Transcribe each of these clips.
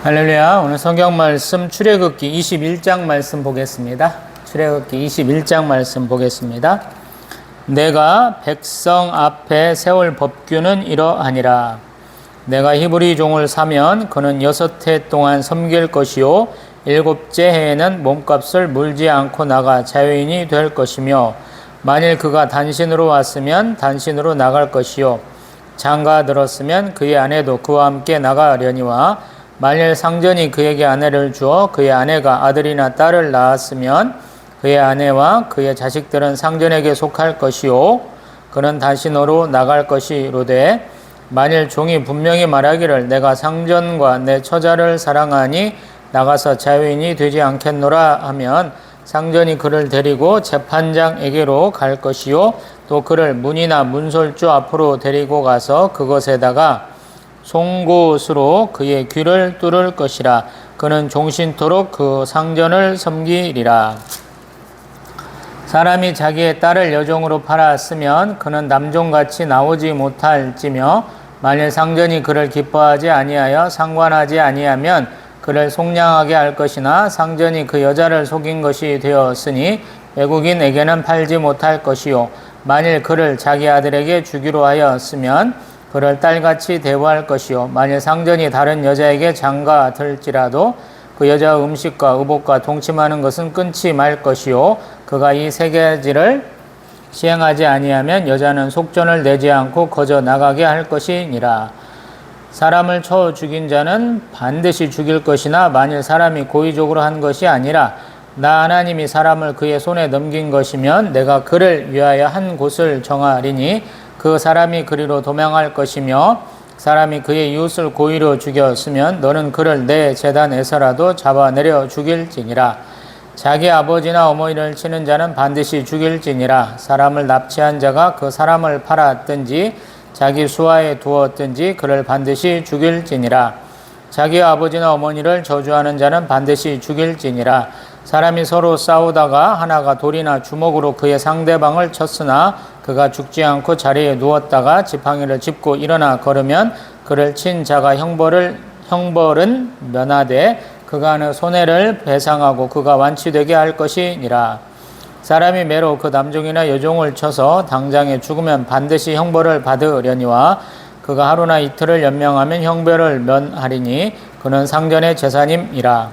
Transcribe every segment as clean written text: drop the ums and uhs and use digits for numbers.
할렐루야. 오늘 성경 말씀 출애굽기 21장 말씀 보겠습니다. 출애굽기 21장 말씀 보겠습니다. 내가 백성 앞에 세울 법규는 이러하니라. 내가 히브리 종을 사면 그는 6해 동안 섬길 것이요 7째 해에는 몸값을 물지 않고 나가 자유인이 될 것이며, 만일 그가 단신으로 왔으면 단신으로 나갈 것이요 장가 들었으면 그의 아내도 그와 함께 나가려니와, 만일 상전이 그에게 아내를 주어 그의 아내가 아들이나 딸을 낳았으면 그의 아내와 그의 자식들은 상전에게 속할 것이요 그는 단신으로 나갈 것이로되, 만일 종이 분명히 말하기를 내가 상전과 내 처자를 사랑하니 나가서 자유인이 되지 않겠노라 하면, 상전이 그를 데리고 재판장에게로 갈 것이요 또 그를 문이나 문설주 앞으로 데리고 가서 그것에다가 송곳으로 그의 귀를 뚫을 것이라. 그는 종신토록 그 상전을 섬기리라. 사람이 자기의 딸을 여종으로 팔았으면 그는 남종같이 나오지 못할지며, 만일 상전이 그를 기뻐하지 아니하여 상관하지 아니하면 그를 속량하게 할 것이나, 상전이 그 여자를 속인 것이 되었으니 외국인에게는 팔지 못할 것이요 만일 그를 자기 아들에게 주기로 하였으면 그를 딸같이 대우할 것이요 만일 상전이 다른 여자에게 장가 들지라도 그 여자의 음식과 의복과 동침하는 것은 끊지 말 것이요 그가 이 세 가지를 시행하지 아니하면 여자는 속전을 내지 않고 거저 나가게 할 것이니라. 사람을 쳐 죽인 자는 반드시 죽일 것이나, 만일 사람이 고의적으로 한 것이 아니라 나 하나님이 사람을 그의 손에 넘긴 것이면 내가 그를 위하여 한 곳을 정하리니 그 사람이 그리로 도망할 것이며, 사람이 그의 이웃을 고의로 죽였으면 너는 그를 내 제단에서라도 잡아내려 죽일지니라. 자기 아버지나 어머니를 치는 자는 반드시 죽일지니라. 사람을 납치한 자가 그 사람을 팔았든지 자기 수하에 두었든지 그를 반드시 죽일지니라. 자기 아버지나 어머니를 저주하는 자는 반드시 죽일지니라. 사람이 서로 싸우다가 하나가 돌이나 주먹으로 그의 상대방을 쳤으나 그가 죽지 않고 자리에 누웠다가 지팡이를 짚고 일어나 걸으면 그를 친 자가 형벌은 면하되 그가 그 손해를 배상하고 그가 완치되게 할 것이니라. 사람이 매로 그 남종이나 여종을 쳐서 당장에 죽으면 반드시 형벌을 받으려니와, 그가 하루나 이틀을 연명하면 형벌을 면하리니 그는 상전의 재산임이라.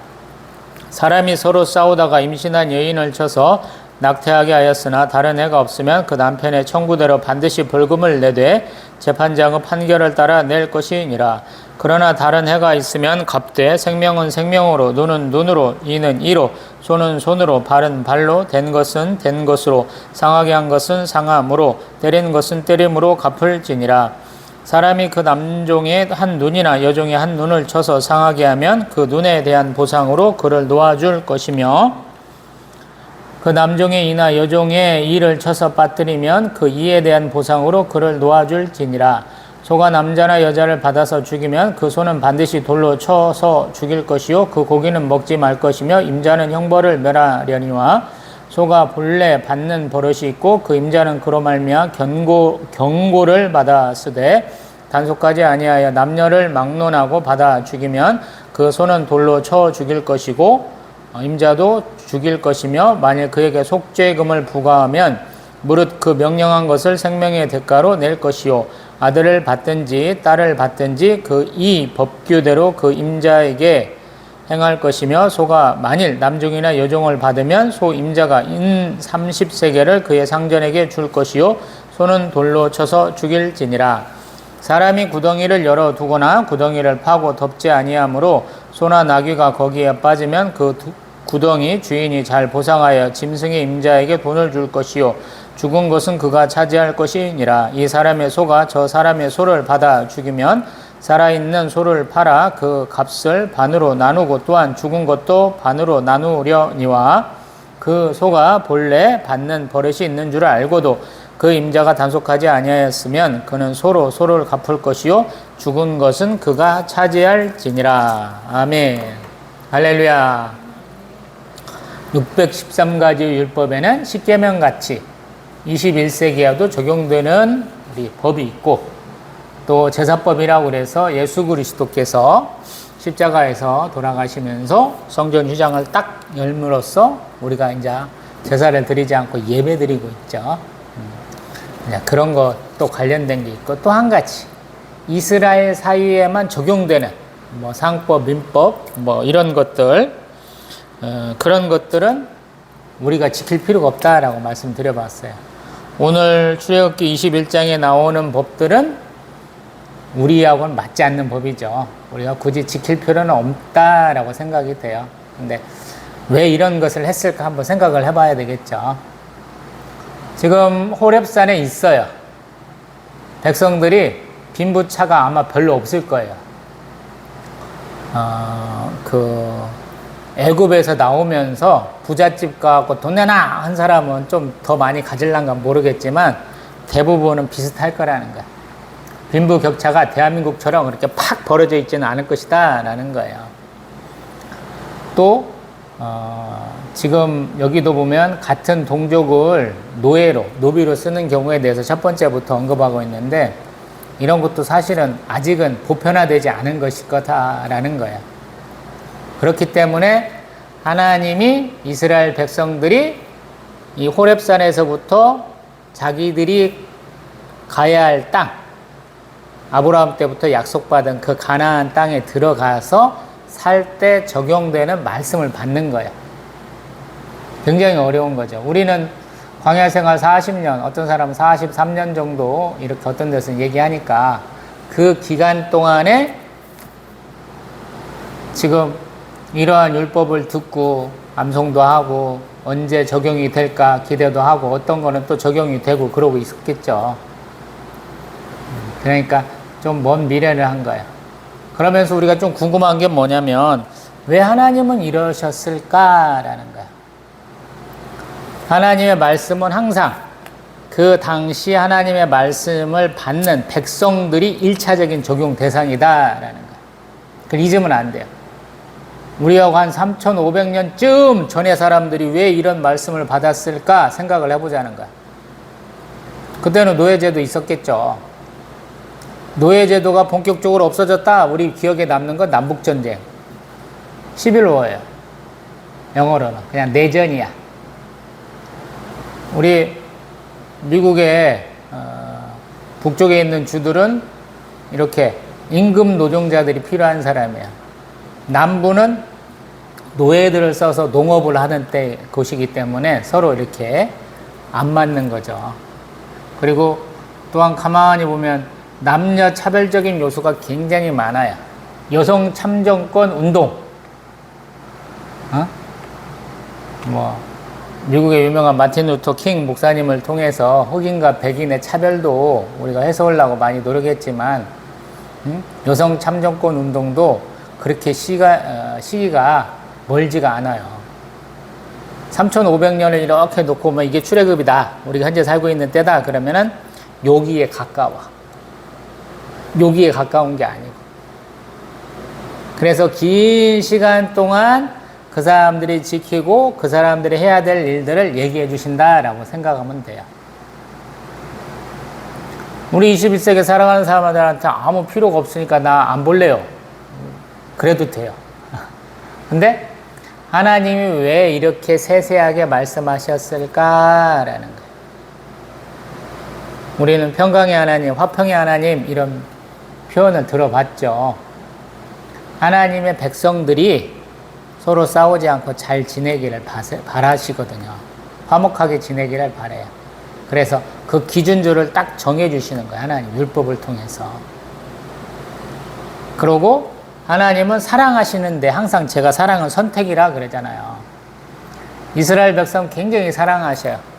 사람이 서로 싸우다가 임신한 여인을 쳐서 낙태하게 하였으나 다른 해가 없으면 그 남편의 청구대로 반드시 벌금을 내되 재판장의 판결을 따라 낼 것이니라. 그러나 다른 해가 있으면 갚되 생명은 생명으로, 눈은 눈으로, 이는 이로, 손은 손으로, 발은 발로, 된 것은 된 것으로, 상하게 한 것은 상함으로, 때린 것은 때림으로 갚을지니라. 사람이 그 남종의 한 눈이나 여종의 한 눈을 쳐서 상하게 하면 그 눈에 대한 보상으로 그를 놓아줄 것이며, 그 남종의 이나 여종의 이를 쳐서 빠뜨리면 그 이에 대한 보상으로 그를 놓아줄지니라. 소가 남자나 여자를 받아서 죽이면 그 소는 반드시 돌로 쳐서 죽일 것이요 그 고기는 먹지 말 것이며, 임자는 형벌을 면하려니와, 소가 본래 받는 버릇이 있고 그 임자는 그로 말미암아 경고를 받았으되 단속하지 아니하여 남녀를 막론하고 받아 죽이면 그 소는 돌로 쳐 죽일 것이고 임자도 죽일 것이며, 만일 그에게 속죄금을 부과하면 무릇 그 명령한 것을 생명의 대가로 낼 것이요 아들을 받든지 딸을 받든지 그 이 법규대로 그 임자에게 행할 것이며, 소가 만일 남종이나 여종을 받으면 소 임자가 인 30세겔을 그의 상전에게 줄 것이요 소는 돌로 쳐서 죽일지니라. 사람이 구덩이를 열어 두거나 구덩이를 파고 덮지 아니하므로 소나 나귀가 거기에 빠지면 그 구덩이 주인이 잘 보상하여 짐승의 임자에게 돈을 줄 것이요 죽은 것은 그가 차지할 것이니라. 이 사람의 소가 저 사람의 소를 받아 죽이면 살아있는 소를 팔아 그 값을 반으로 나누고 또한 죽은 것도 반으로 나누려니와, 그 소가 본래 받는 버릇이 있는 줄 알고도 그 임자가 단속하지 아니하였으면 그는 소로 소를 갚을 것이요 죽은 것은 그가 차지할지니라. 아멘. 할렐루야. 613가지 율법에는 십계명같이 21세기에도 적용되는 우리 법이 있고, 또 제사법이라고 그래서 예수 그리스도께서 십자가에서 돌아가시면서 성전 휘장을 딱 열므로써 우리가 이제 제사를 드리지 않고 예배 드리고 있죠. 그런 것도 관련된 게 있고, 또 한 가지 이스라엘 사이에만 적용되는 뭐 상법, 민법 뭐 이런 것들, 그런 것들은 우리가 지킬 필요가 없다라고 말씀드려봤어요. 오늘 출애굽기 21장에 나오는 법들은 우리하고는 맞지 않는 법이죠. 우리가 굳이 지킬 필요는 없다라고 생각이 돼요. 근데 왜 이런 것을 했을까 한번 생각을 해봐야 되겠죠. 지금 호렙산에 있어요. 백성들이 빈부차가 아마 별로 없을 거예요. 애굽에서 나오면서 부잣집 가고 돈 내놔 한 사람은 좀 더 많이 가질란가 모르겠지만 대부분은 비슷할 거라는 거야. 빈부격차가 대한민국처럼 그렇게 팍 벌어져 있지는 않을 것이다 라는 거예요. 또 지금 여기도 보면 같은 동족을 노비로 쓰는 경우에 대해서 첫 번째부터 언급하고 있는데, 이런 것도 사실은 아직은 보편화되지 않은 것일 거다라는 거예요. 그렇기 때문에 하나님이 이스라엘 백성들이 이 호렙산에서부터 자기들이 가야 할 땅, 아브라함 때부터 약속받은 그 가나안 땅에 들어가서 살 때 적용되는 말씀을 받는 거예요. 굉장히 어려운 거죠. 우리는 광야 생활 40년, 어떤 사람은 43년 정도 이렇게 어떤 데서 얘기하니까 그 기간 동안에 지금 이러한 율법을 듣고 암송도 하고 언제 적용이 될까 기대도 하고 어떤 거는 또 적용이 되고 그러고 있었겠죠. 그러니까 좀 먼 미래를 한 거예요. 그러면서 우리가 좀 궁금한 게 뭐냐면 왜 하나님은 이러셨을까라는 거예요. 하나님의 말씀은 항상 그 당시 하나님의 말씀을 받는 백성들이 1차적인 적용 대상이다라는 거예요. 그걸 잊으면 안 돼요. 우리하고 한 3,500년쯤 전에 사람들이 왜 이런 말씀을 받았을까 생각을 해보자는 거야. 그때는 노예제도 있었겠죠. 노예제도가 본격적으로 없어졌다. 우리 기억에 남는 건 남북전쟁. 11월이에요. 영어로는. 그냥 내전이야. 우리 미국의 북쪽에 있는 주들은 이렇게 임금 노동자들이 필요한 사람이야. 남부는 노예들을 써서 농업을 하는 곳이기 때문에 서로 이렇게 안 맞는 거죠. 그리고 또한 가만히 보면 남녀 차별적인 요소가 굉장히 많아요. 여성 참정권 운동, 미국의 유명한 마틴 루터 킹 목사님을 통해서 흑인과 백인의 차별도 우리가 해소하려고 많이 노력했지만, 여성 참정권 운동도 그렇게 시기가 멀지가 않아요. 3,500년을 이렇게 놓고 뭐 이게 출애굽이다, 우리가 현재 살고 있는 때다 그러면은 여기에 가까워. 여기에 가까운 게 아니고. 그래서 긴 시간 동안 그 사람들이 지키고 그 사람들이 해야 될 일들을 얘기해 주신다라고 생각하면 돼요. 우리 21세기 살아가는 사람들한테 아무 필요가 없으니까 나 안 볼래요. 그래도 돼요. 근데 하나님이 왜 이렇게 세세하게 말씀하셨을까라는 거예요. 우리는 평강의 하나님, 화평의 하나님 이런 표현을 들어봤죠. 하나님의 백성들이 서로 싸우지 않고 잘 지내기를 바라시거든요. 화목하게 지내기를 바래요. 그래서 그 기준줄을 딱 정해주시는 거예요. 하나님 율법을 통해서. 그러고 하나님은 사랑하시는데 항상 제가 사랑은 선택이라 그러잖아요. 이스라엘 백성 굉장히 사랑하셔요.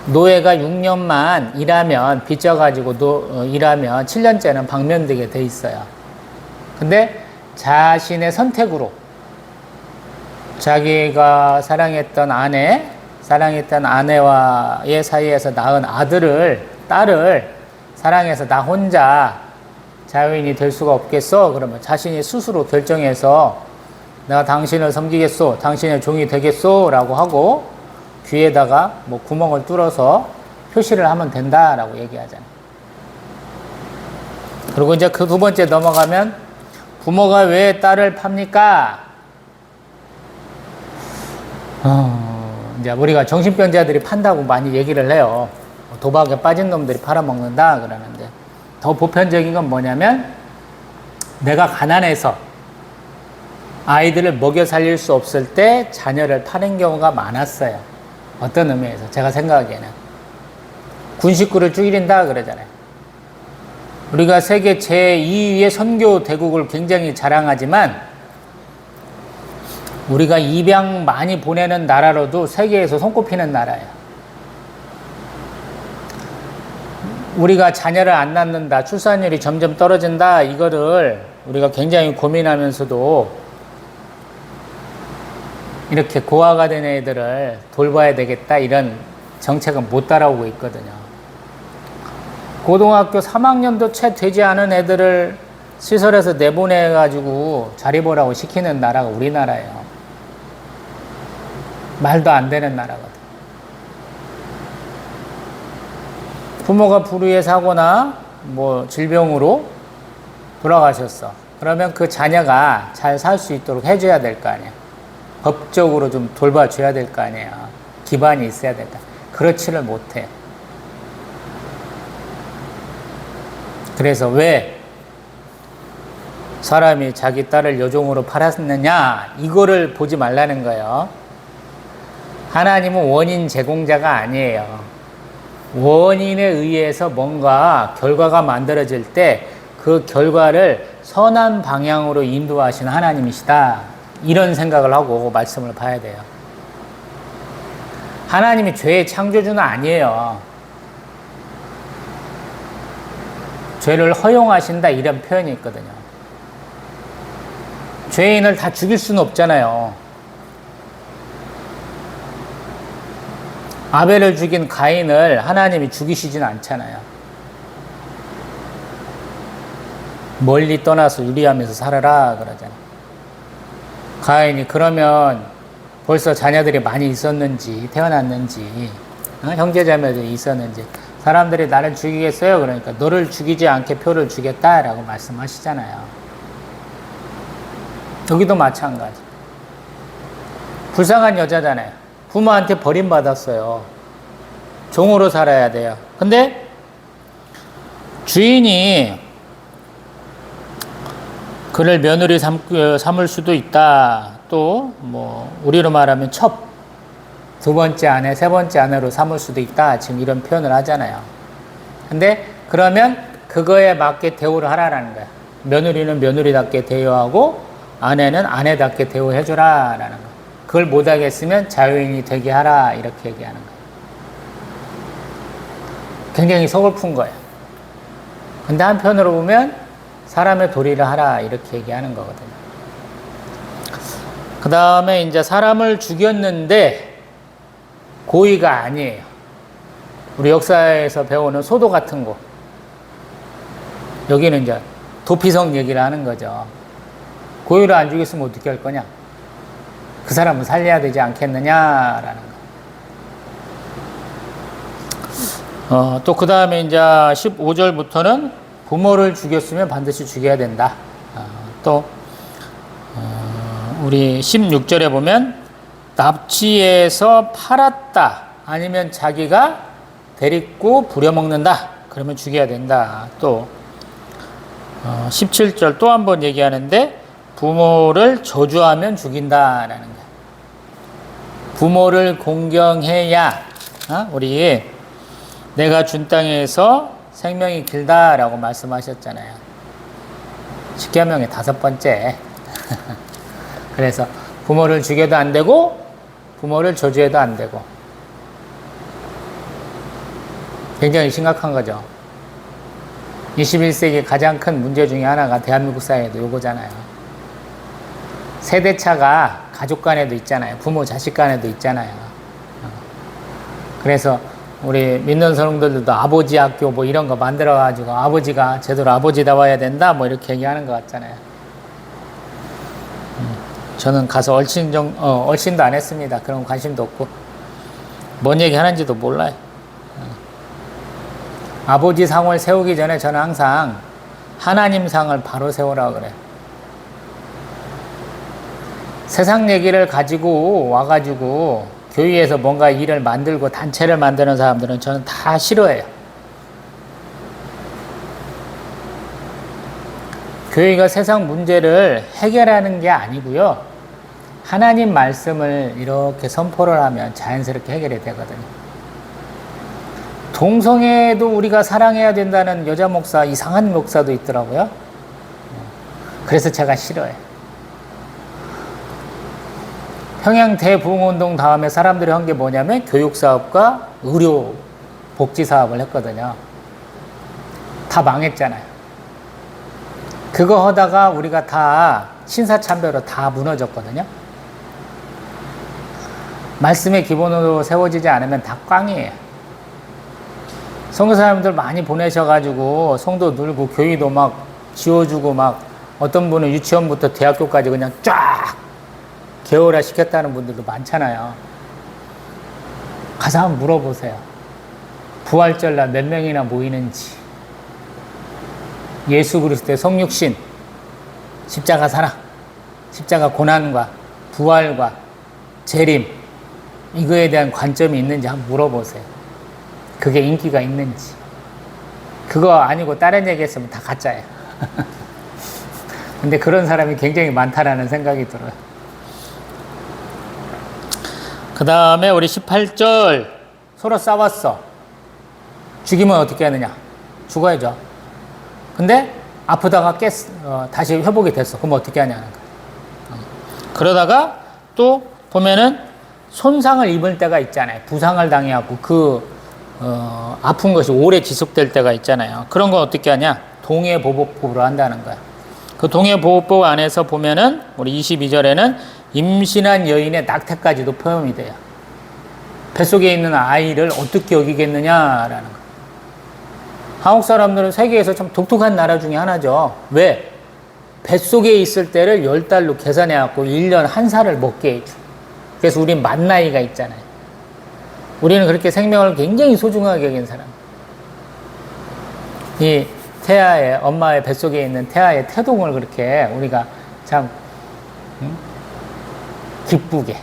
노예가 6년만 일하면 빚져가지고 일하면 7년째는 방면되게 돼 있어요. 근데 자신의 선택으로 자기가 사랑했던 아내와의 사이에서 낳은 딸을 사랑해서 나 혼자 자유인이 될 수가 없겠어? 그러면 자신이 스스로 결정해서 내가 당신을 섬기겠소, 당신의 종이 되겠소 라고 하고 귀에다가 뭐 구멍을 뚫어서 표시를 하면 된다라고 얘기하잖아요. 그리고 이제 그 두 번째 넘어가면 부모가 왜 딸을 팝니까? 이제 우리가 정신병자들이 판다고 많이 얘기를 해요. 도박에 빠진 놈들이 팔아먹는다 그러는데, 더 보편적인 건 뭐냐면 내가 가난해서 아이들을 먹여 살릴 수 없을 때 자녀를 파는 경우가 많았어요. 어떤 의미에서 제가 생각하기에는 군 식구를 죽이린다 그러잖아요. 우리가 세계 제2위의 선교 대국을 굉장히 자랑하지만 우리가 입양 많이 보내는 나라로도 세계에서 손꼽히는 나라예요. 우리가 자녀를 안 낳는다, 출산율이 점점 떨어진다, 이거를 우리가 굉장히 고민하면서도 이렇게 고아가 된 애들을 돌봐야 되겠다, 이런 정책은 못 따라오고 있거든요. 고등학교 3학년도 채 되지 않은 애들을 시설에서 내보내가지고 자리 보라고 시키는 나라가 우리나라예요. 말도 안 되는 나라거든. 부모가 불의의 사고나 뭐 질병으로 돌아가셨어. 그러면 그 자녀가 잘 살 수 있도록 해줘야 될 거 아니야. 법적으로 좀 돌봐줘야 될 거 아니야. 기반이 있어야 된다. 그렇지를 못해. 그래서 왜 사람이 자기 딸을 여종으로 팔았느냐, 이거를 보지 말라는 거예요. 하나님은 원인 제공자가 아니에요. 원인에 의해서 뭔가 결과가 만들어질 때 그 결과를 선한 방향으로 인도하시는 하나님이시다, 이런 생각을 하고 말씀을 봐야 돼요. 하나님이 죄의 창조주는 아니에요. 죄를 허용하신다, 이런 표현이 있거든요. 죄인을 다 죽일 수는 없잖아요. 아벨을 죽인 가인을 하나님이 죽이시진 않잖아요. 멀리 떠나서 유리하면서 살아라 그러잖아요. 가인이 그러면 벌써 자녀들이 많이 있었는지, 태어났는지, 형제자매들이 있었는지, 사람들이 나를 죽이겠어요? 그러니까 너를 죽이지 않게 표를 주겠다라고 말씀하시잖아요. 여기도 마찬가지. 불쌍한 여자잖아요. 부모한테 버림받았어요. 종으로 살아야 돼요. 근데 주인이 그를 며느리 삼을 수도 있다. 또 뭐 우리로 말하면 첩, 두 번째 아내, 세 번째 아내로 삼을 수도 있다. 지금 이런 표현을 하잖아요. 근데 그러면 그거에 맞게 대우를 하라라는 거야. 며느리는 며느리답게 대우하고 아내는 아내답게 대우해줘라 라는 거야. 그걸 못하겠으면 자유인이 되게 하라, 이렇게 얘기하는 거야. 굉장히 서글픈 거예요. 근데 한편으로 보면 사람의 도리를 하라, 이렇게 얘기하는 거거든요. 그 다음에 이제 사람을 죽였는데 고의가 아니에요. 우리 역사에서 배우는 소도 같은 거. 여기는 이제 도피성 얘기를 하는 거죠. 고의로 안 죽였으면 어떻게 할 거냐? 그 사람은 살려야 되지 않겠느냐라는 거. 또 그 다음에 이제 15절부터는 부모를 죽였으면 반드시 죽여야 된다. 우리 16절에 보면 납치해서 팔았다, 아니면 자기가 데리고 부려먹는다, 그러면 죽여야 된다. 또 17절 또 한 번 얘기하는데 부모를 저주하면 죽인다라는 거예요. 부모를 공경해야 우리 내가 준 땅에서 생명이 길다라고 말씀하셨잖아요. 십계명의 5번째. 그래서 부모를 죽여도 안 되고 부모를 저주해도 안 되고, 굉장히 심각한 거죠. 21세기 가장 큰 문제 중에 하나가 대한민국 사회에도 요거잖아요. 세대차가 가족 간에도 있잖아요. 부모 자식 간에도 있잖아요. 그래서 우리 믿는 성도들도 아버지 학교 뭐 이런 거 만들어가지고 아버지가 제대로 아버지다워야 된다, 뭐 이렇게 얘기하는 것 같잖아요. 저는 가서 얼씬도 안 했습니다. 그런 관심도 없고 뭔 얘기 하는지도 몰라요. 아버지 상을 세우기 전에 저는 항상 하나님 상을 바로 세우라고 그래요. 세상 얘기를 가지고 와가지고 교회에서 뭔가 일을 만들고 단체를 만드는 사람들은 저는 다 싫어해요. 교회가 세상 문제를 해결하는 게 아니고요. 하나님 말씀을 이렇게 선포를 하면 자연스럽게 해결이 되거든요. 동성애도 우리가 사랑해야 된다는 여자 목사, 이상한 목사도 있더라고요. 그래서 제가 싫어해요. 평양 대부흥운동 다음에 사람들이 한 게 뭐냐면 교육사업과 의료 복지사업을 했거든요. 다 망했잖아요. 그거 하다가 우리가 다 신사참배로 다 무너졌거든요. 말씀의 기본으로 세워지지 않으면 다 꽝이에요. 선교사님들 많이 보내셔가지고 성도 늘고 교회도 막 지어주고 막 어떤 분은 유치원부터 대학교까지 그냥 쫙 개월화 시켰다는 분들도 많잖아요. 가서 한번 물어보세요. 부활절날 몇 명이나 모이는지. 예수 그리스도의 성육신, 십자가 사랑, 십자가 고난과 부활과 재림, 이거에 대한 관점이 있는지 한번 물어보세요. 그게 인기가 있는지. 그거 아니고 다른 얘기 했으면 다 가짜예요. 근데 그런 사람이 굉장히 많다라는 생각이 들어요. 그 다음에 우리 18절 서로 싸웠어. 죽이면 어떻게 하느냐? 죽어야죠. 근데 아프다가 다시 회복이 됐어. 그럼 어떻게 하냐는 거예요. 그러다가 또 보면은 손상을 입을 때가 있잖아요. 부상을 당해갖고 아픈 것이 오래 지속될 때가 있잖아요. 그런 거 어떻게 하냐? 동해보복법으로 한다는 거야. 그 동해보복법 안에서 보면은 우리 22절에는 임신한 여인의 낙태까지도 포함이 돼요. 뱃속에 있는 아이를 어떻게 여기겠느냐라는 거. 한국 사람들은 세계에서 참 독특한 나라 중에 하나죠. 왜? 뱃속에 있을 때를 10달로 계산해갖고 1년 한 살을 먹게 해줘. 그래서 우린 만 나이가 있잖아요. 우리는 그렇게 생명을 굉장히 소중하게 여긴 사람. 이 태아의, 엄마의 뱃속에 있는 태아의 태동을 그렇게 우리가 참 기쁘게,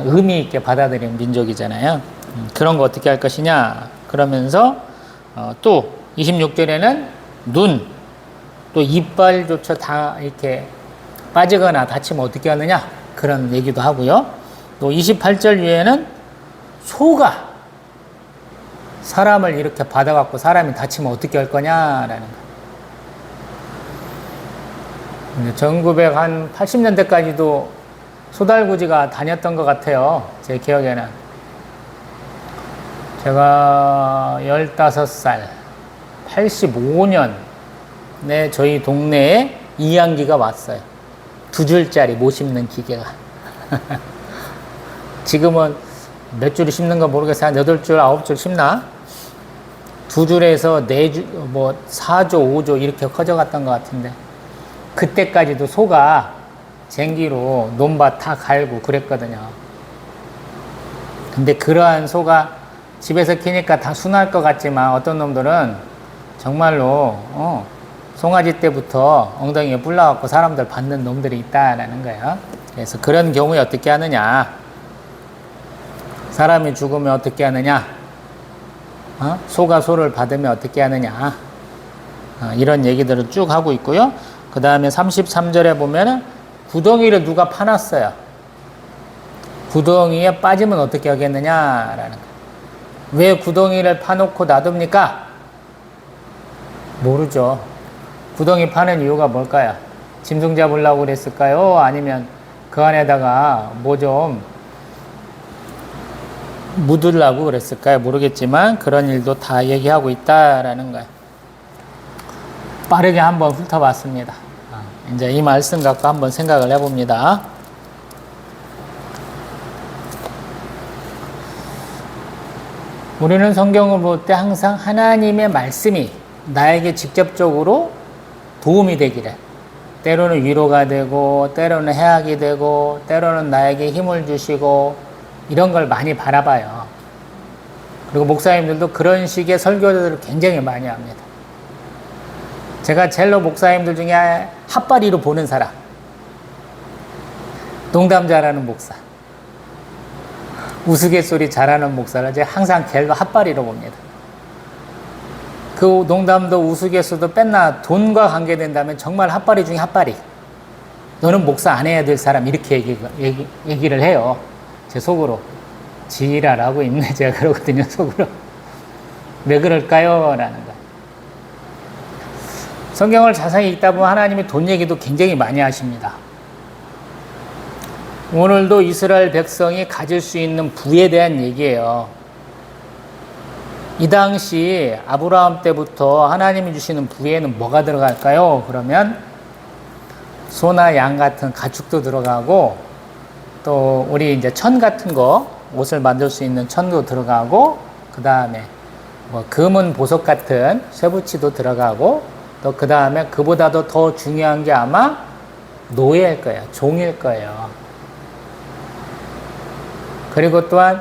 의미 있게 받아들이는 민족이잖아요. 그런 거 어떻게 할 것이냐. 그러면서 또 26절에는 눈, 또 이빨조차 다 이렇게 빠지거나 다치면 어떻게 하느냐. 그런 얘기도 하고요. 또 28절 위에는 소가 사람을 이렇게 받아갖고 사람이 다치면 어떻게 할 거냐라는 거. 1980년대까지도 소달구지가 다녔던 것 같아요. 제 기억에는. 제가 15살, 85년에 저희 동네에 이양기가 왔어요. 2줄짜리 못 씹는 기계가. 지금은 몇 줄을 씹는 거 모르겠어요. 한 8줄, 9줄 씹나? 2줄에서 4줄, 4조, 5조 이렇게 커져갔던 것 같은데. 그때까지도 소가 쟁기로 논밭 다 갈고 그랬거든요. 근데 그러한 소가 집에서 키니까 다 순할 것 같지만 어떤 놈들은 정말로 송아지 때부터 엉덩이에 뿔나갖고 사람들 받는 놈들이 있다라는 거예요. 그래서 그런 경우에 어떻게 하느냐. 사람이 죽으면 어떻게 하느냐. 소가 소를 받으면 어떻게 하느냐. 이런 얘기들을 쭉 하고 있고요. 그 다음에 33절에 보면은 구덩이를 누가 파놨어요. 구덩이에 빠지면 어떻게 하겠느냐라는 거예요. 왜 구덩이를 파놓고 놔둡니까? 모르죠. 구덩이 파는 이유가 뭘까요? 짐승 잡으려고 그랬을까요? 아니면 그 안에다가 뭐 좀 묻으려고 그랬을까요? 모르겠지만 그런 일도 다 얘기하고 있다라는 거예요. 빠르게 한번 훑어봤습니다. 이제 이 말씀 갖고 한번 생각을 해봅니다. 우리는 성경을 볼 때 항상 하나님의 말씀이 나에게 직접적으로 도움이 되기를, 때로는 위로가 되고 때로는 해악이 되고 때로는 나에게 힘을 주시고 이런 걸 많이 바라봐요. 그리고 목사님들도 그런 식의 설교들을 굉장히 많이 합니다. 제가 젤로 목사님들 중에 핫바리로 보는 사람, 농담 잘하는 목사. 우스갯소리 잘하는 목사를 제가 항상 갤과 핫바리로 봅니다. 그 농담도 우스갯소리도 뺐나 돈과 관계된다면 정말 핫바리 중에 핫바리. 너는 목사 안 해야 될 사람 이렇게 얘기를 해요. 제 속으로. 지랄하고 있네 제가 그러거든요. 속으로. 왜 그럴까요? 라는 거. 성경을 자세히 읽다 보면 하나님이 돈 얘기도 굉장히 많이 하십니다. 오늘도 이스라엘 백성이 가질 수 있는 부에 대한 얘기예요. 이 당시 아브라함 때부터 하나님이 주시는 부에는 뭐가 들어갈까요? 그러면 소나 양 같은 가축도 들어가고 또 우리 이제 천 같은 거 옷을 만들 수 있는 천도 들어가고 그 다음에 뭐 금은 보석 같은 쇠붙이도 들어가고 또 그 다음에 그보다도 더 중요한 게 아마 노예일 거예요. 종일 거예요. 그리고 또한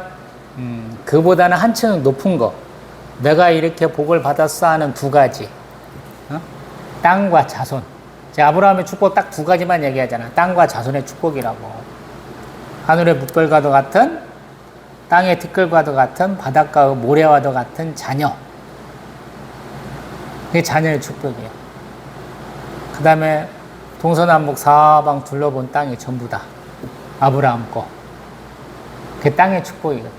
그보다는 한층 높은 거 내가 이렇게 복을 받았어 하는 두 가지 땅과 자손. 제가 아브라함의 축복 딱 두 가지만 얘기하잖아. 땅과 자손의 축복이라고. 하늘의 묵별과도 같은 땅의 티끌과도 같은 바닷가의 모래와도 같은 자녀. 그게 자녀의 축복이에요. 그 다음에 동서남북 사방 둘러본 땅이 전부 다 아브라함 거. 그게 땅의 축복이거든.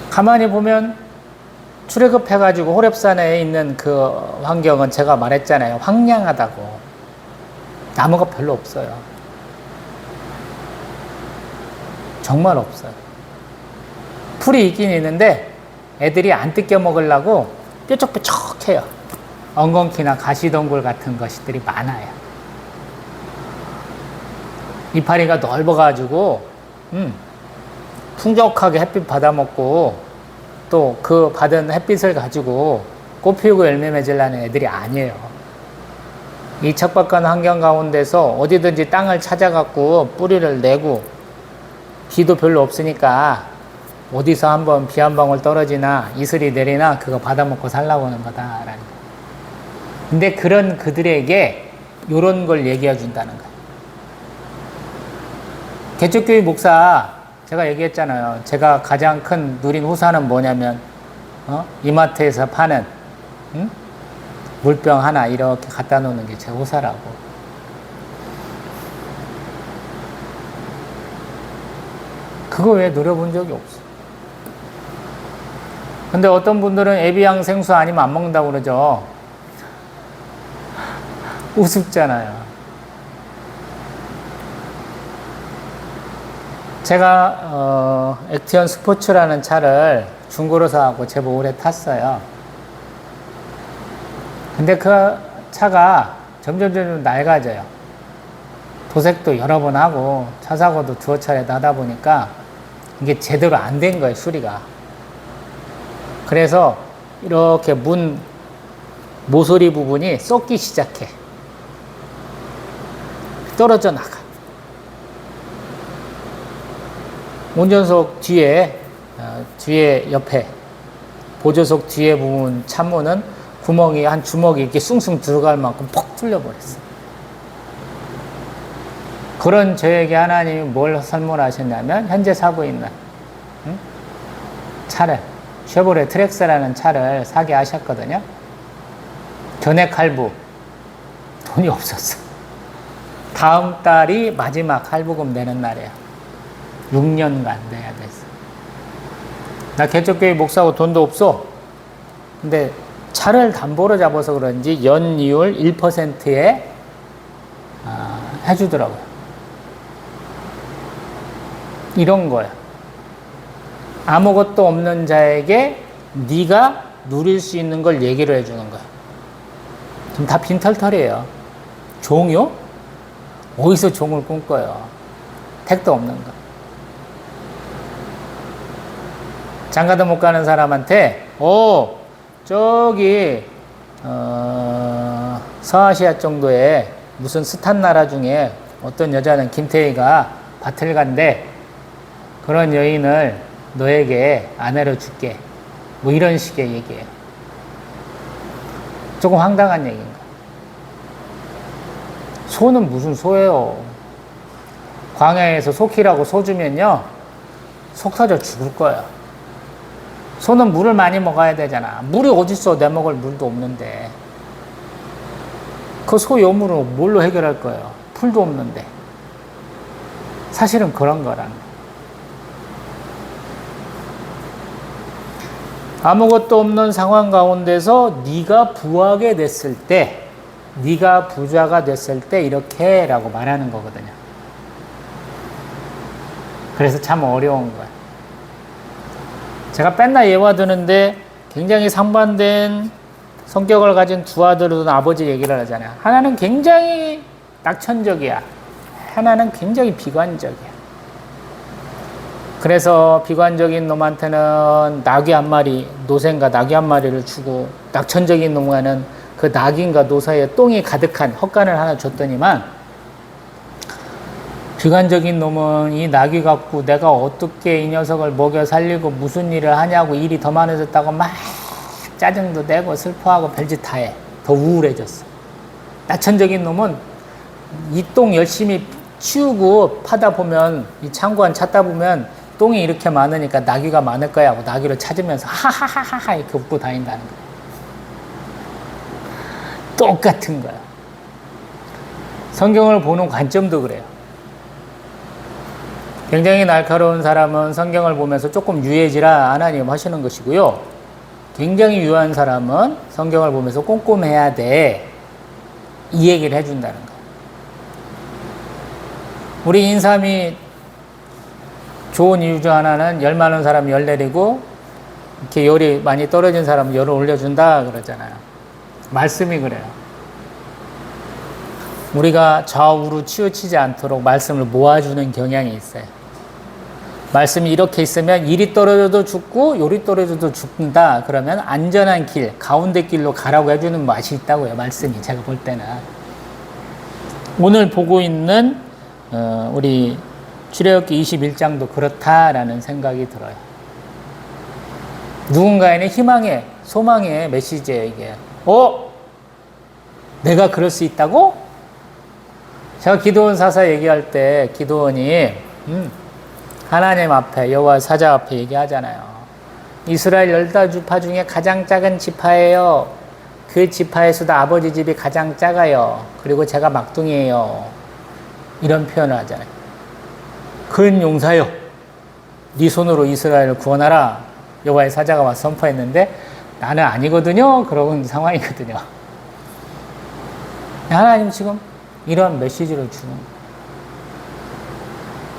가만히 보면 출애굽해가지고 호렙산에 있는 그 환경은 제가 말했잖아요. 황량하다고. 나무가 별로 없어요. 정말 없어요. 풀이 있긴 있는데 애들이 안 뜯겨 먹으려고 뾰족뾰족해요. 엉겅퀴나 가시덩굴 같은 것들이 많아요. 이파리가 넓어가지고 풍족하게 햇빛 받아먹고 또 그 받은 햇빛을 가지고 꽃 피우고 열매 맺으려는 애들이 아니에요. 이 척박한 환경 가운데서 어디든지 땅을 찾아갖고 뿌리를 내고 비도 별로 없으니까 어디서 한번 비 한 방울 떨어지나 이슬이 내리나 그거 받아먹고 살라고 하는 거다라는 거예요. 근데 그런 그들에게 이런 걸 얘기해 준다는 거예요. 개척교회 목사 제가 얘기했잖아요. 제가 가장 큰 누린 후사는 뭐냐면 이마트에서 파는 물병 하나 이렇게 갖다 놓는 게 제 후사라고. 그거 왜 누려본 적이 없어. 근데 어떤 분들은 애비양 생수 아니면 안 먹는다고 그러죠. 우습잖아요. 제가 액티언 스포츠라는 차를 중고로 사고 제법 오래 탔어요. 근데 그 차가 점점 낡아져요. 도색도 여러 번 하고 차 사고도 두어 차례 하다 보니까 이게 제대로 안 된 거예요, 수리가. 그래서 이렇게 문 모서리 부분이 썩기 시작해. 떨어져 나가. 운전석 뒤에 옆에 보조석 뒤에 부분 창문은 구멍이 한 주먹이 이렇게 숭숭 들어갈 만큼 퍽 뚫려버렸어. 그런 저에게 하나님이 뭘 선물하셨냐면 현재 사고 있는 차를 쉐보레 트렉스라는 차를 사게 하셨거든요. 견액 할부 돈이 없었어. 다음 달이 마지막 할부금 내는 날이야. 6년간 내야 됐어. 나 개척교회 목사고 돈도 없어. 근데 차를 담보로 잡아서 그런지 연이율 1%에 해주더라고요. 이런 거야. 아무것도 없는 자에게 네가 누릴 수 있는 걸 얘기를 해주는 거야. 지금 다 빈털털이에요. 종요? 어디서 종을 꿈꿔요? 택도 없는 거. 장가도 못 가는 사람한테 저기 서아시아 정도의 무슨 스탄 나라 중에 어떤 여자는 김태희가 밭을 간대. 그런 여인을 너에게 아내로 줄게. 뭐 이런 식의 얘기예요. 조금 황당한 얘기인가. 소는 무슨 소예요. 광야에서 소키라고 소 주면요, 속 터져 죽을 거예요. 소는 물을 많이 먹어야 되잖아. 물이 어딨어? 내 먹을 물도 없는데. 그 소 요물을 뭘로 해결할 거예요? 풀도 없는데. 사실은 그런 거라는 거예요. 아무것도 없는 상황 가운데서 네가 부하게 됐을 때, 네가 부자가 됐을 때 이렇게 라고 말하는 거거든요. 그래서 참 어려운 거예요. 제가 맨날 예화 드는데 굉장히 상반된 성격을 가진 두 아들은 아버지 얘기를 하잖아요. 하나는 굉장히 낙천적이야. 하나는 굉장히 비관적이야. 그래서 비관적인 놈한테는 낙이 한 마리, 노새인가 낙이 한 마리를 주고, 낙천적인 놈과는 그 낙인가 노사에 똥이 가득한 헛간을 하나 줬더니만, 비관적인 놈은 이 낙이 갖고 내가 어떻게 이 녀석을 먹여 살리고 무슨 일을 하냐고 일이 더 많아졌다고 막 짜증도 내고 슬퍼하고 별짓 다 해. 더 우울해졌어. 낙천적인 놈은 이 똥 열심히 치우고 파다 보면, 이 창고 안 찾다 보면 똥이 이렇게 많으니까 나귀가 많을 거야 하고 나귀를 찾으면서 하하하하 이렇게 웃고 다닌다는 거야. 똑같은 거야. 성경을 보는 관점도 그래요. 굉장히 날카로운 사람은 성경을 보면서 조금 유해지라 하나님 하시는 것이고요. 굉장히 유한 사람은 성경을 보면서 꼼꼼해야 돼. 이 얘기를 해준다는 거예요. 우리 인삼이 좋은 이유 중 하나는 열 많은 사람 열 내리고, 이렇게 열이 많이 떨어진 사람 열을 올려준다 그러잖아요. 말씀이 그래요. 우리가 좌우로 치우치지 않도록 말씀을 모아주는 경향이 있어요. 말씀이 이렇게 있으면 이리 떨어져도 죽고 요리 떨어져도 죽는다. 그러면 안전한 길, 가운데 길로 가라고 해주는 맛이 있다고요. 말씀이 제가 볼 때는. 오늘 보고 있는 우리 출애굽기 21장도 그렇다라는 생각이 들어요. 누군가에는 희망의, 소망의 메시지예요, 이게. 내가 그럴 수 있다고? 제가 기드온 사사 얘기할 때 기드온이 하나님 앞에, 여호와 사자 앞에 얘기하잖아요. 이스라엘 12지파 중에 가장 작은 지파예요. 그 지파에서도 아버지 집이 가장 작아요. 그리고 제가 막둥이에요. 이런 표현을 하잖아요. 큰 용사여, 네 손으로 이스라엘을 구원하라. 여호와의 사자가 와서 선포했는데 나는 아니거든요. 그런 상황이거든요. 하나님 지금 이러한 메시지를 주는 거예요.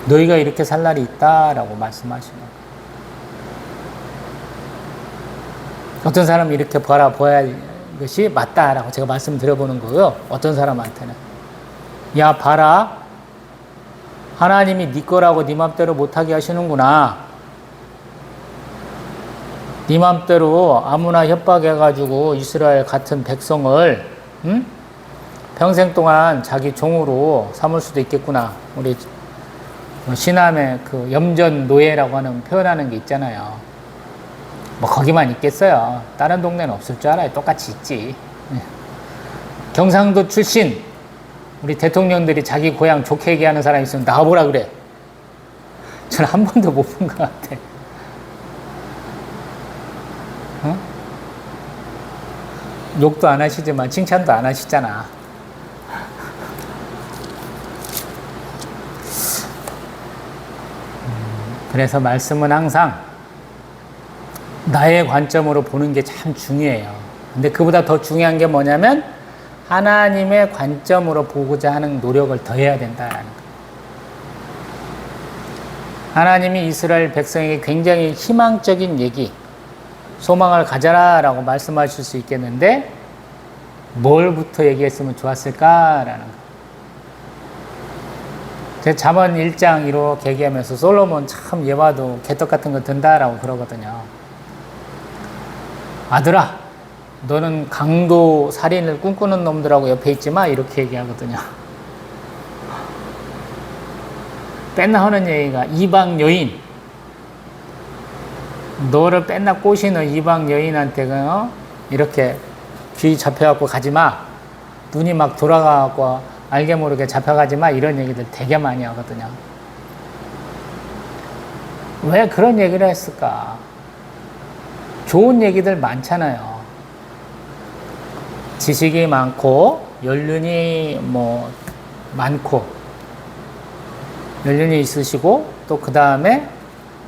너희가 이렇게 살 날이 있다라고 말씀하시는 거예요. 어떤 사람은 이렇게 보아야 할 것이 맞다라고 제가 말씀드려보는 거고요. 어떤 사람한테는 야 봐라, 하나님이 네 거라고 네 맘대로 못하게 하시는구나. 네 맘대로 아무나 협박해가지고 이스라엘 같은 백성을 평생 동안 자기 종으로 삼을 수도 있겠구나. 우리 신함의 그 염전 노예라고 하는 표현하는 게 있잖아요. 뭐 거기만 있겠어요. 다른 동네는 없을 줄 알아요. 똑같이 있지. 경상도 출신 우리 대통령들이 자기 고향 좋게 얘기하는 사람이 있으면 나와보라 그래. 저는 한 번도 못 본 것 같아. 욕도 안 하시지만 칭찬도 안 하시잖아. 그래서 말씀은 항상 나의 관점으로 보는 게 참 중요해요. 근데 그보다 더 중요한 게 뭐냐면 하나님의 관점으로 보고자 하는 노력을 더해야 된다는 거예요. 하나님이 이스라엘 백성에게 굉장히 희망적인 얘기, 소망을 가져라라고 말씀하실 수 있겠는데 뭘부터 얘기했으면 좋았을까라는 거예요. 제가 잠언 1장 이렇게 얘기하면서 솔로몬 참 예화도 개떡 같은 거 든다라고 그러거든요. 아들아, 너는 강도 살인을 꿈꾸는 놈들하고 옆에 있지 마, 이렇게 얘기하거든요. 맨날 하는 얘기가 이방 여인, 너를 맨날 꼬시는 이방 여인한테 이렇게 귀 잡혀갖고 가지 마, 눈이 막 돌아가갖고 알게 모르게 잡혀가지 마, 이런 얘기들 되게 많이 하거든요. 왜 그런 얘기를 했을까? 좋은 얘기들 많잖아요. 지식이 많고 연륜이 많고 연륜이 있으시고 또 그 다음에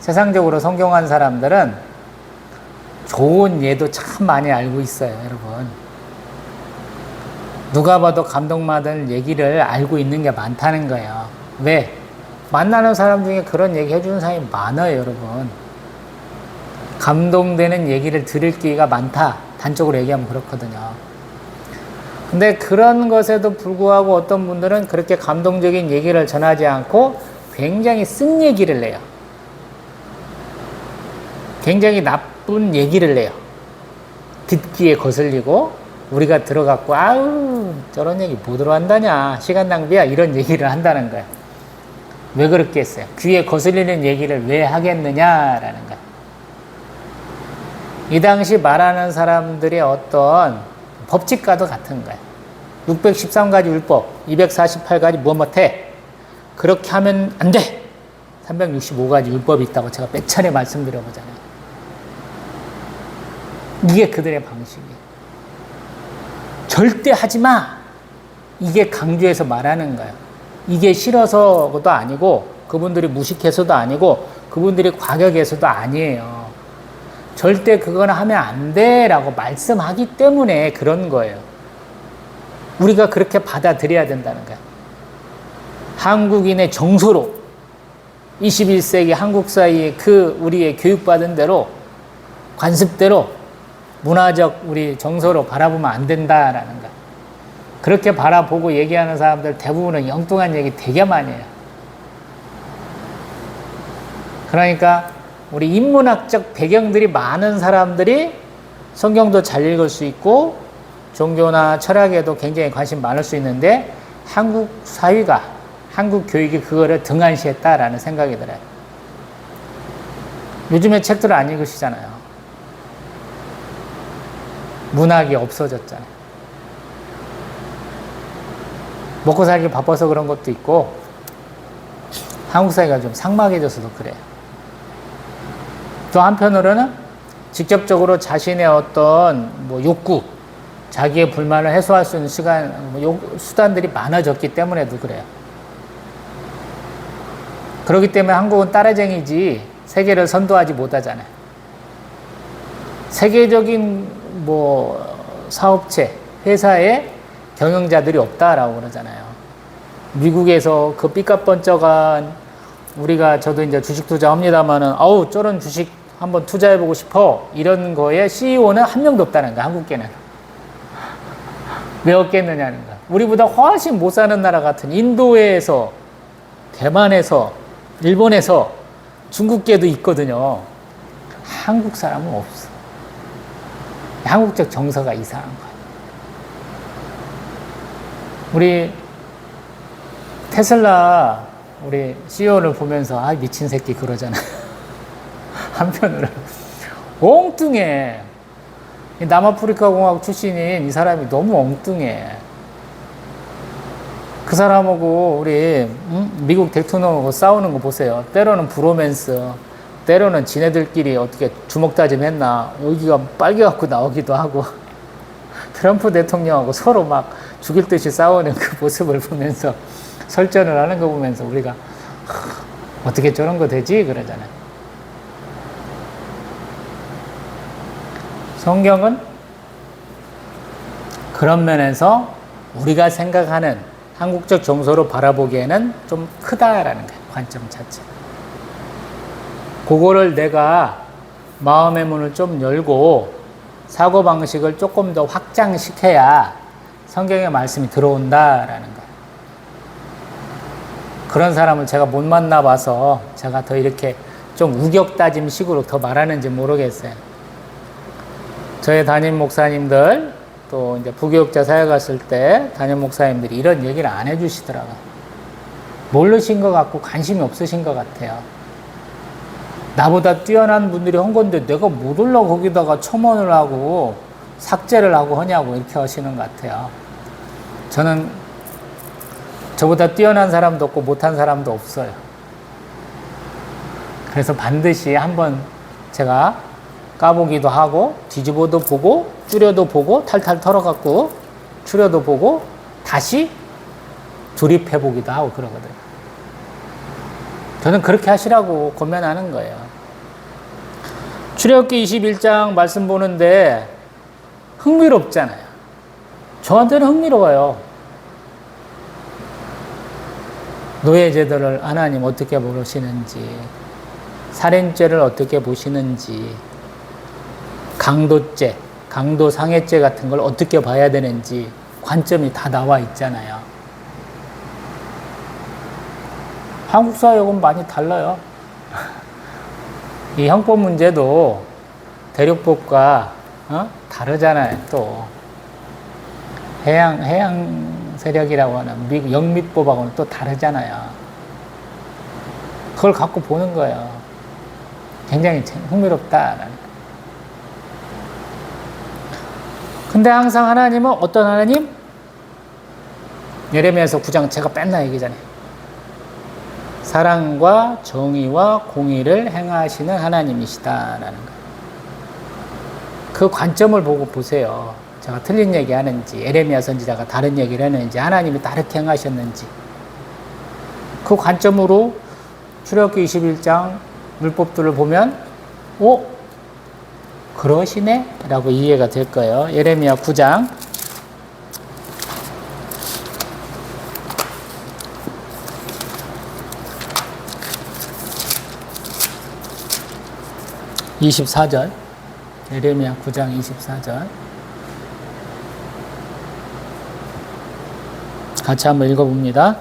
세상적으로 성공한 사람들은 좋은 예도 참 많이 알고 있어요, 여러분. 누가 봐도 감동받을 얘기를 알고 있는 게 많다는 거예요. 왜? 만나는 사람 중에 그런 얘기 해주는 사람이 많아요, 여러분. 감동되는 얘기를 들을 기회가 많다. 단적으로 얘기하면 그렇거든요. 근데 그런 것에도 불구하고 어떤 분들은 그렇게 감동적인 얘기를 전하지 않고 굉장히 쓴 얘기를 내요. 굉장히 나쁜 얘기를 내요. 듣기에 거슬리고 우리가 들어갖고 아우 저런 얘기 뭐 들어한다냐 시간 낭비야 이런 얘기를 한다는 거예요. 왜 그렇게 했어요? 귀에 거슬리는 얘기를 왜 하겠느냐라는 거예요. 이 당시 말하는 사람들의 어떤 법칙과도 같은 거예요. 613가지 율법, 248가지 뭐뭐해 그렇게 하면 안 돼. 365가지 율법이 있다고 제가 몇 차례 말씀드려보잖아요. 이게 그들의 방식이에요. 절대 하지 마. 이게 강조해서 말하는 거예요. 이게 싫어서도 아니고 그분들이 무식해서도 아니고 그분들이 과격해서도 아니에요. 절대 그건 하면 안 돼라고 말씀하기 때문에 그런 거예요. 우리가 그렇게 받아들여야 된다는 거예요. 한국인의 정서로 21세기 한국 사회의 그 우리의 교육받은 대로 관습대로 문화적 우리 정서로 바라보면 안 된다라는 거예요. 그렇게 바라보고 얘기하는 사람들 대부분은 엉뚱한 얘기 되게 많이 해요. 그러니까 우리 인문학적 배경들이 많은 사람들이 성경도 잘 읽을 수 있고 종교나 철학에도 굉장히 관심 많을 수 있는데 한국 사회가 한국 교육이 그거를 등한시했다라는 생각이 들어요. 요즘에 책들을 안 읽으시잖아요. 문학이 없어졌잖아요. 먹고 살기 바빠서 그런 것도 있고 한국 사회가 좀 삭막해져서도 그래요. 또 한편으로는 직접적으로 자신의 어떤 욕구, 자기의 불만을 해소할 수 있는 수단들이 많아졌기 때문에도 그래요. 그렇기 때문에 한국은 따라쟁이지 세계를 선도하지 못하잖아요. 세계적인 사업체, 회사에 경영자들이 없다라고 그러잖아요. 미국에서 그 삐까뻔쩍한 저도 이제 주식 투자합니다만은 저런 주식 한번 투자해보고 싶어 이런 거에 CEO는 한 명도 없다는 거야. 한국계는 왜 없겠느냐는 거야. 우리보다 훨씬 못 사는 나라 같은 인도에서 대만에서 일본에서 중국계도 있거든요. 한국 사람은 없어. 한국적 정서가 이상한 거야. 우리 테슬라 우리 CEO를 보면서 미친 새끼 그러잖아. 한편으로 엉뚱해. 남아프리카 공화국 출신인 이 사람이 너무 엉뚱해. 그 사람하고 우리 미국 대통령하고 싸우는 거 보세요. 때로는 브로맨스, 때로는 지네들끼리 어떻게 주먹 다짐했나 여기가 빨개갖고 나오기도 하고 트럼프 대통령하고 서로 막 죽일 듯이 싸우는 그 모습을 보면서 설전을 하는 거 보면서 우리가 어떻게 저런 거 되지? 그러잖아요. 성경은 그런 면에서 우리가 생각하는 한국적 정서로 바라보기에는 좀 크다라는 거예요. 관점 자체. 그거를 내가 마음의 문을 좀 열고 사고방식을 조금 더 확장시켜야 성경의 말씀이 들어온다라는 거예요. 그런 사람을 제가 못 만나봐서 제가 더 이렇게 좀 우격다짐식으로 더 말하는지 모르겠어요. 저희 담임 목사님들 또 이제 부교육자 사회 갔을 때 담임 목사님들이 이런 얘기를 안 해주시더라고요. 모르신 것 같고 관심이 없으신 것 같아요. 나보다 뛰어난 분들이 한 건데 내가 못 올라 거기다가 첨언을 하고 삭제를 하고 하냐고 이렇게 하시는 것 같아요. 저는 저보다 뛰어난 사람도 없고 못한 사람도 없어요. 그래서 반드시 한번 제가 까보기도 하고 뒤집어도 보고 줄여도 보고 탈탈 털어갖고 추려도 보고 다시 조립해보기도 하고 그러거든요. 저는 그렇게 하시라고 권면하는 거예요. 출애굽기 21장 말씀 보는데 흥미롭잖아요. 저한테는 흥미로워요. 노예제도를 하나님 어떻게 보시는지, 살인죄를 어떻게 보시는지, 강도죄, 강도상해죄 같은 걸 어떻게 봐야 되는지 관점이 다 나와 있잖아요. 한국 사회하고는 많이 달라요. 이 형법 문제도 대륙법과 다르잖아요. 또 해양 세력이라고 하는 미국 영미법하고는 또 다르잖아요. 그걸 갖고 보는 거예요. 굉장히 흥미롭다라는. 근데 항상 하나님은 어떤 하나님? 예레미야서 9장 제가 맨날 얘기잖아요. 사랑과 정의와 공의를 행하시는 하나님이시다라는 거예요. 그 관점을 보고 보세요. 제가 틀린 얘기 하는지, 예레미야 선지자가 다른 얘기를 했는지, 하나님이 다르게 행하셨는지. 그 관점으로 출애굽기 21장 율법들을 보면 그러시네? 라고 이해가 될 거예요. 예레미야 9장 24절, 예레미야 9장 24절 같이 한번 읽어봅니다.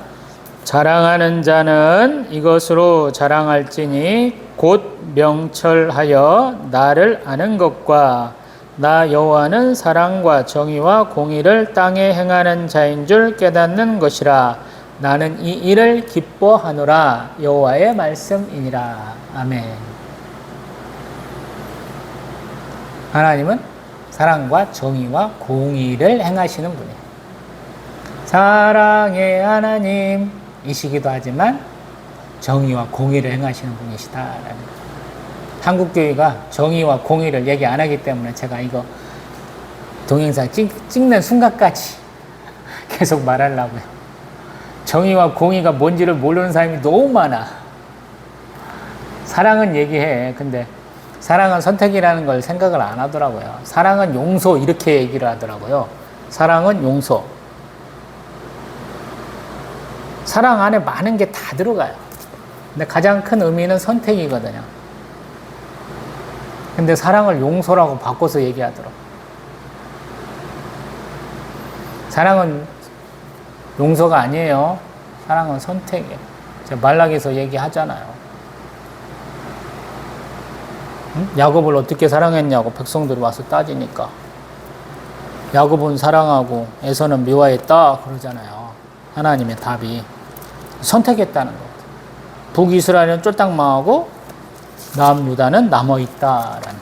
자랑하는 자는 이것으로 자랑할지니 곧 명철하여 나를 아는 것과 나 여호와는 사랑과 정의와 공의를 땅에 행하는 자인 줄 깨닫는 것이라. 나는 이 일을 기뻐하노라. 여호와의 말씀이니라. 아멘. 하나님은 사랑과 정의와 공의를 행하시는 분이에요. 사랑의 하나님이시기도 하지만 정의와 공의를 행하시는 분이시다라는. 한국교회가 정의와 공의를 얘기 안 하기 때문에 제가 이거 동영상 찍는 순간까지 계속 말하려고요. 정의와 공의가 뭔지를 모르는 사람이 너무 많아. 사랑은 얘기해. 근데 사랑은 선택이라는 걸 생각을 안 하더라고요. 사랑은 용서 이렇게 얘기를 하더라고요. 사랑은 용서. 사랑 안에 많은 게 다 들어가요. 근데 가장 큰 의미는 선택이거든요. 근데 사랑을 용서라고 바꿔서 얘기하더라고요. 사랑은 용서가 아니에요. 사랑은 선택이에요. 제가 말라기에서 얘기하잖아요. 야곱을 어떻게 사랑했냐고 백성들이 와서 따지니까 야곱은 사랑하고 에서는 미워했다 그러잖아요. 하나님의 답이 선택했다는 것. 북이스라엘은 쫄딱 망하고 남유다는 남아있다라는 거예요.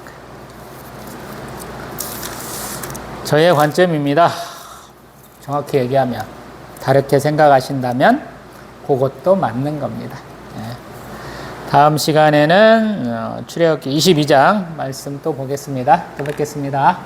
저의 관점입니다. 정확히 얘기하면 다르게 생각하신다면 그것도 맞는 겁니다. 다음 시간에는 출애굽기 22장 말씀 또 보겠습니다. 또 뵙겠습니다.